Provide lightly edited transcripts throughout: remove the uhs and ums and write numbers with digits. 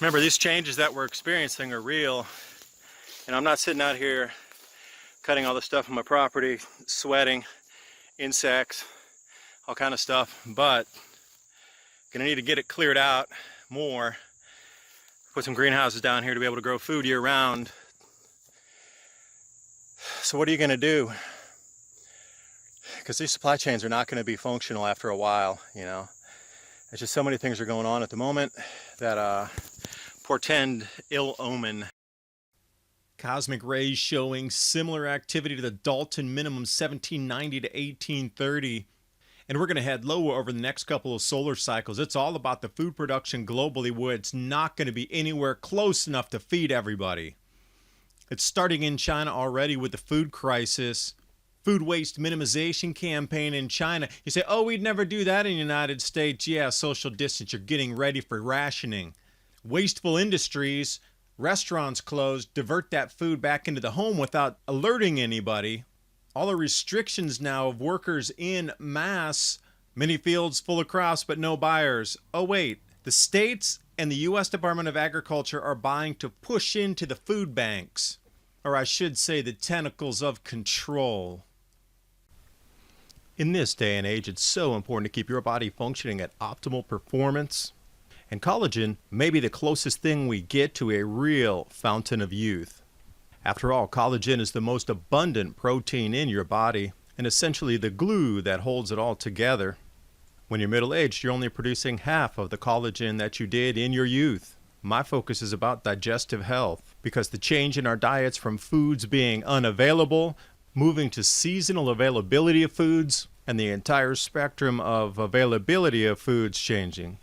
Remember, these changes that we're experiencing are real, and I'm not sitting out here cutting all the stuff on my property, sweating, insects, all kind of stuff, but gonna need to get it cleared out more, put some greenhouses down here to be able to grow food year round. So what are you gonna do? Because these supply chains are not gonna be functional after a while, you know. There's just so many things are going on at the moment that portend ill omen. Cosmic rays showing similar activity to the Dalton Minimum 1790 to 1830. And we're going to head lower over the next couple of solar cycles. It's all about the food production globally, where it's not going to be anywhere close enough to feed everybody. It's starting in China already with the food crisis. Food waste minimization campaign in China. You say, oh, we'd never do that in the United States. Yeah, social distance. You're getting ready for rationing. Wasteful industries, restaurants closed, divert that food back into the home without alerting anybody. All the restrictions now of workers in mass, many fields full of crops but no buyers. Oh wait, the states and the U.S. Department of Agriculture are buying to push into the food banks, or I should say the tentacles of control. In this day and age, it's so important to keep your body functioning at optimal performance. And collagen may be the closest thing we get to a real fountain of youth. After all, collagen is the most abundant protein in your body and essentially the glue that holds it all together. When you're middle-aged, you're only producing half of the collagen that you did in your youth. My focus is about digestive health, because the change in our diets from foods being unavailable, moving to seasonal availability of foods, and the entire spectrum of availability of foods changing.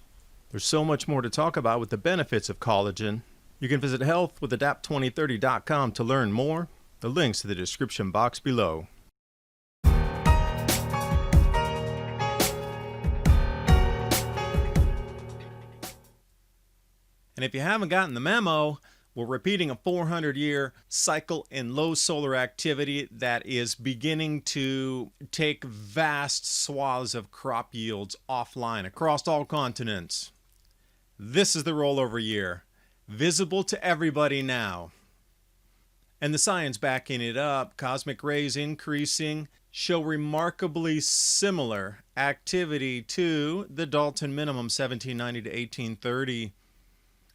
There's so much more to talk about with the benefits of collagen. You can visit healthwithadapt2030.com to learn more. The link's in the description box below. And if you haven't gotten the memo, we're repeating a 400-year cycle in low solar activity that is beginning to take vast swaths of crop yields offline across all continents. This is the rollover year, visible to everybody now. And the science backing it up, cosmic rays increasing, show remarkably similar activity to the Dalton Minimum 1790 to 1830.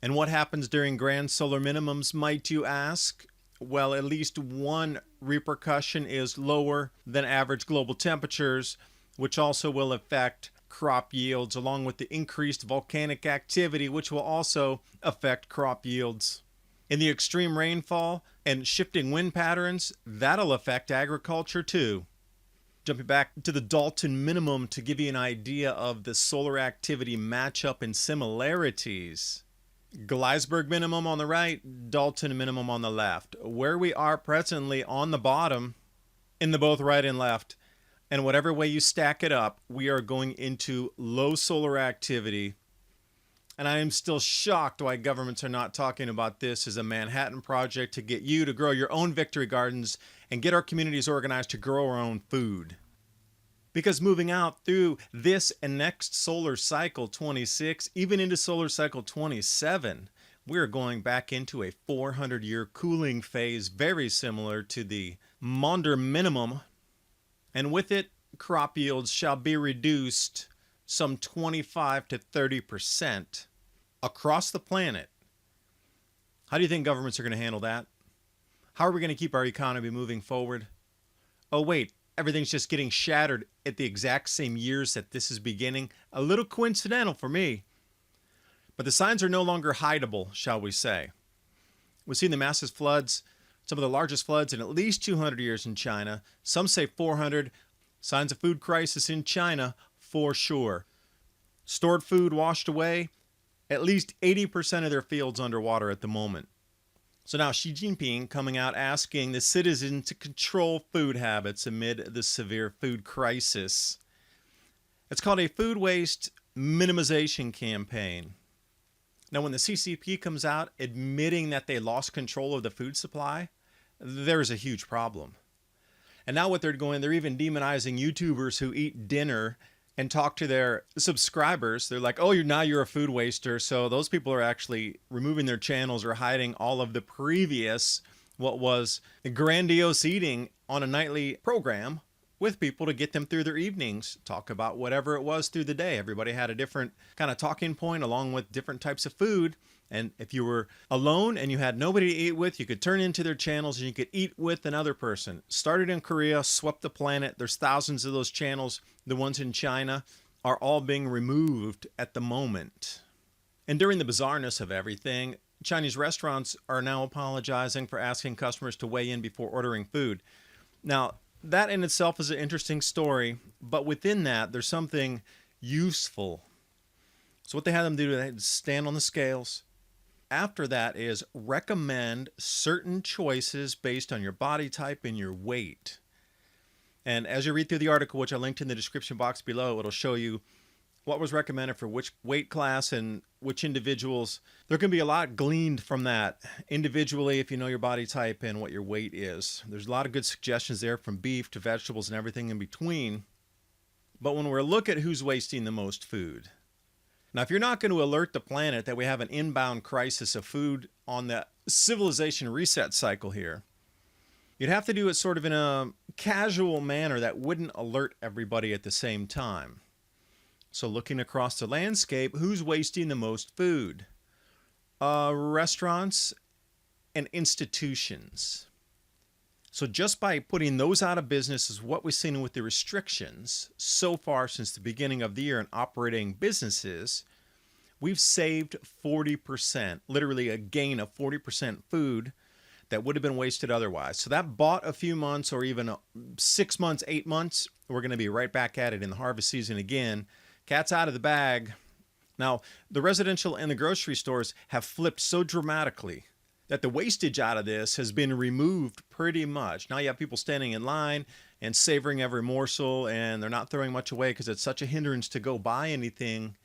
And what happens during grand solar minimums, might you ask? Well, at least one repercussion is lower than average global temperatures, which also will affect crop yields, along with the increased volcanic activity, which will also affect crop yields. In the extreme rainfall and shifting wind patterns, that'll affect agriculture too. Jumping back to the Dalton Minimum to give you an idea of the solar activity matchup and similarities. Gleisberg Minimum on the right, Dalton Minimum on the left. Where we are presently on the bottom, in the both right and left, and whatever way you stack it up, we are going into low solar activity. And I am still shocked why governments are not talking about this as a Manhattan Project to get you to grow your own victory gardens and get our communities organized to grow our own food. Because moving out through this and next solar cycle 26, even into solar cycle 27, we're going back into a 400-year cooling phase, very similar to the Maunder Minimum. And with it, crop yields shall be reduced some 25 to 30% across the planet. How do you think governments are going to handle that? How are we going to keep our economy moving forward? Oh wait, everything's just getting shattered at the exact same years that this is beginning. A little coincidental for me. But the signs are no longer hideable, shall we say. We've seen the massive floods, some of the largest floods in at least 200 years in China. Some say 400. Signs of food crisis in China for sure. Stored food washed away. At least 80% of their fields underwater at the moment. So now Xi Jinping coming out asking the citizens to control food habits amid the severe food crisis. It's called a food waste minimization campaign. Now, when the CCP comes out admitting that they lost control of the food supply, there's a huge problem. And now what they're doing, they're even demonizing YouTubers who eat dinner and talk to their subscribers, they're like, oh, you're a food waster. So those people are actually removing their channels or hiding all of the previous, what was grandiose eating on a nightly program with people to get them through their evenings, talk about whatever it was through the day. Everybody had a different kind of talking point along with different types of food. And if you were alone and you had nobody to eat with, you could turn into their channels and you could eat with another person. Started in Korea, swept the planet. There's thousands of those channels. The ones in China are all being removed at the moment. And during the bizarreness of everything, Chinese restaurants are now apologizing for asking customers to weigh in before ordering food. Now, that in itself is an interesting story, but within that, there's something useful. So what they had them do, they had to stand on the scales. After that is recommend certain choices based on your body type and your weight. And as you read through the article, which I linked in the description box below, it'll show you what was recommended for which weight class and which individuals. There can be a lot gleaned from that individually if you know your body type and what your weight is. There's a lot of good suggestions there, from beef to vegetables and everything in between. But when we look at who's wasting the most food, now if you're not going to alert the planet that we have an inbound crisis of food on the civilization reset cycle here, you'd have to do it sort of in a casual manner that wouldn't alert everybody at the same time. So looking across the landscape, who's wasting the most food? Restaurants and institutions. So just by putting those out of business is what we've seen with the restrictions so far since the beginning of the year in operating businesses. We've saved 40%, literally a gain of 40% food that would have been wasted otherwise. So that bought a few months or even 6 months, 8 months. We're going to be right back at it in the harvest season again. Cat's out of the bag. Now, the residential and the grocery stores have flipped so dramatically that the wastage out of this has been removed pretty much. Now you have people standing in line and savoring every morsel, and they're not throwing much away because it's such a hindrance to go buy anything.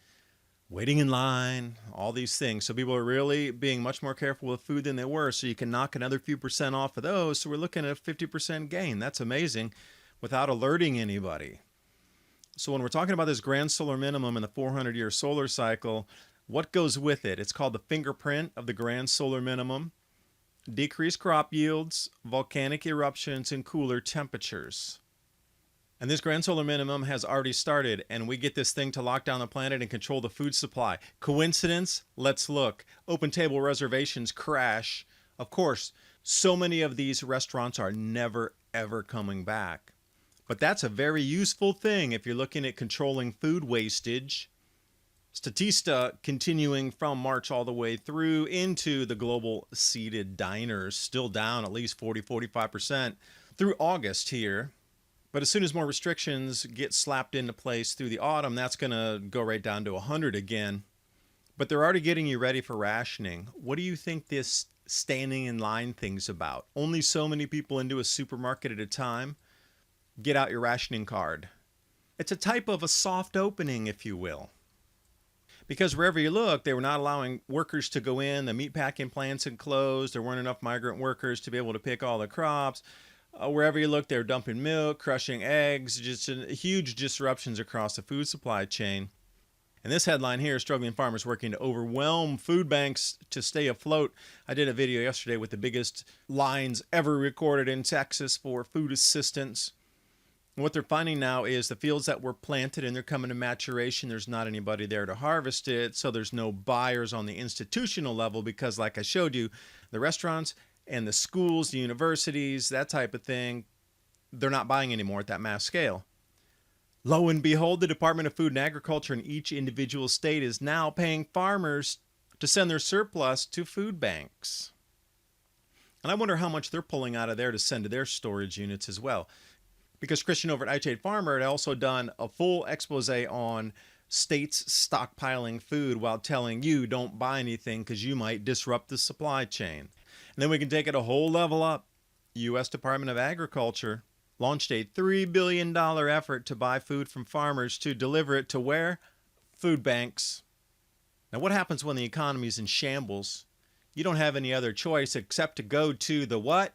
Waiting in line, all these things. So people are really being much more careful with food than they were, so you can knock another few percent off of those. So we're looking at a 50% gain. That's amazing without alerting anybody. So when we're talking about this grand solar minimum in the 400-year solar cycle, what goes with it? It's called the fingerprint of the grand solar minimum. Decreased crop yields, volcanic eruptions, and cooler temperatures. And this grand solar minimum has already started, and we get this thing to lock down the planet and control the food supply. Coincidence? Let's look. Open table reservations crash. Of course, so many of these restaurants are never, ever coming back. But that's a very useful thing if you're looking at controlling food wastage. Statista continuing from March all the way through into the global seated diners, still down at least 40-45% through August here. But as soon as more restrictions get slapped into place through the autumn, that's going to go right down to 100 again. But they're already getting you ready for rationing. What do you think this standing in line thing's about? Only so many people into a supermarket at a time? Get out your rationing card. It's a type of a soft opening, if you will. Because wherever you look, they were not allowing workers to go in. The meatpacking plants had closed. There weren't enough migrant workers to be able to pick all the crops. Wherever you look, they were dumping milk, crushing eggs, just huge disruptions across the food supply chain. And this headline here, struggling farmers working to overwhelm food banks to stay afloat. I did a video yesterday with the biggest lines ever recorded in Texas for food assistance. What they're finding now is the fields that were planted and they're coming to maturation, there's not anybody there to harvest it, so there's no buyers on the institutional level because, like I showed you, the restaurants and the schools, the universities, that type of thing, they're not buying anymore at that mass scale. Lo and behold, the Department of Food and Agriculture in each individual state is now paying farmers to send their surplus to food banks. And I wonder how much they're pulling out of there to send to their storage units as well. Because Christian over at iChade Farmer had also done a full expose on states stockpiling food while telling you don't buy anything because you might disrupt the supply chain. And then we can take it a whole level up. U.S. Department of Agriculture launched a $3 billion effort to buy food from farmers to deliver it to where? Food banks. Now what happens when the economy is in shambles? You don't have any other choice except to go to the what?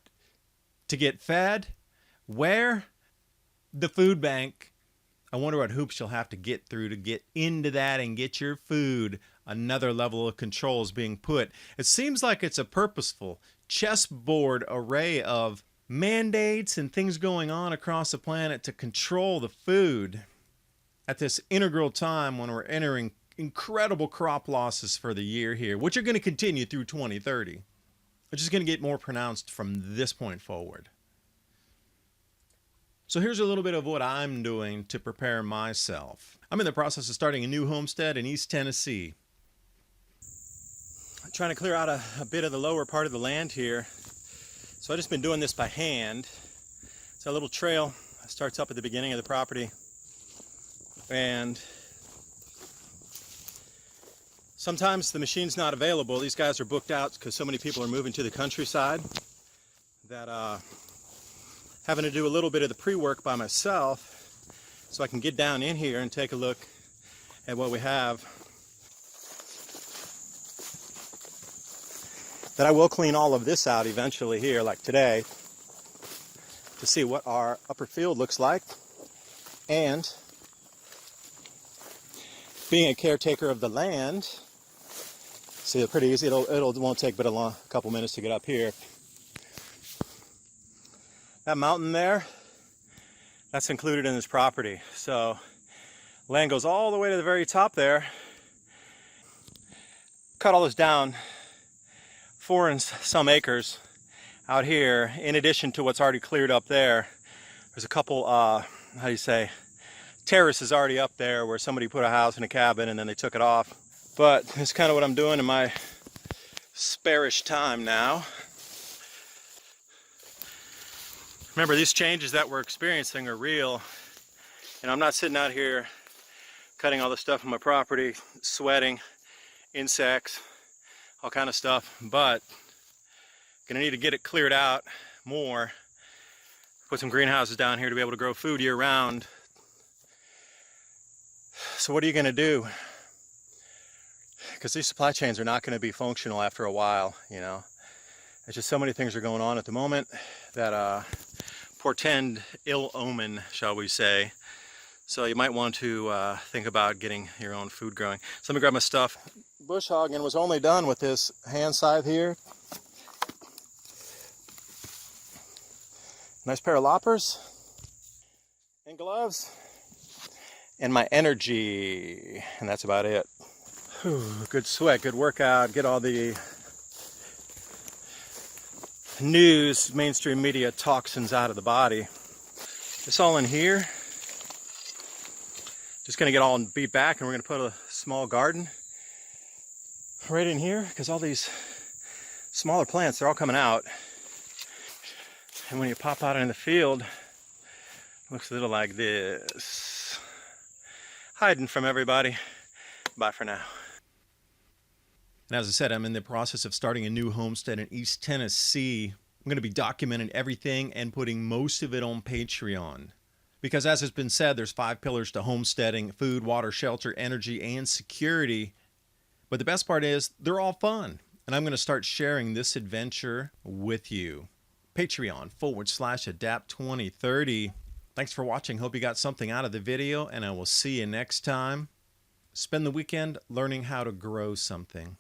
To get fed? Where? The food bank. I wonder what hoops you'll have to get through to get into that and get your food. Another level of control is being put. It seems like it's a purposeful chessboard array of mandates and things going on across the planet to control the food at this integral time when we're entering incredible crop losses for the year here, which are going to continue through 2030, which is going to get more pronounced from this point forward. So here's a little bit of what I'm doing to prepare myself. I'm in the process of starting a new homestead in East Tennessee. I'm trying to clear out a bit of the lower part of the land here. So I've just been doing this by hand. It's a little trail that starts up at the beginning of the property. And sometimes the machine's not available. These guys are booked out because so many people are moving to the countryside that having to do a little bit of the pre-work by myself so I can get down in here and take a look at what we have. That I will clean all of this out eventually here, like today, to see what our upper field looks like. And being a caretaker of the land, see, it's pretty easy. It won't take but a couple minutes to get up here. That mountain there, that's included in this property. So land goes all the way to the very top there. Cut all this down, 4 and some acres out here, in addition to what's already cleared up there. There's a couple, terraces already up there where somebody put a house and a cabin and then they took it off. But it's kind of what I'm doing in my sparish time now. Remember, these changes that we're experiencing are real, and I'm not sitting out here cutting all the stuff on my property, sweating, insects, all kind of stuff, but gonna need to get it cleared out more, put some greenhouses down here to be able to grow food year round. So what are you gonna do? Because these supply chains are not gonna be functional after a while, you know. There's just so many things are going on at the moment that portend ill omen, shall we say. So you might want to think about getting your own food growing. So let me grab my stuff. Bush hogging was only done with this hand scythe here. Nice pair of loppers and gloves and my energy, and that's about it. Whew, good sweat, good workout, get all the news, mainstream media toxins out of the body. This all in here. Just gonna get all beat back, and we're gonna put a small garden right in here, because all these smaller plants, they're all coming out. And when you pop out in the field, it looks a little like this. Hiding from everybody. Bye for now. And as I said, I'm in the process of starting a new homestead in East Tennessee. I'm going to be documenting everything and putting most of it on Patreon. Because as has been said, there's 5 pillars to homesteading: food, water, shelter, energy, and security. But the best part is they're all fun. And I'm going to start sharing this adventure with you. Patreon.com/adapt2030. Thanks for watching. Hope you got something out of the video, and I will see you next time. Spend the weekend learning how to grow something.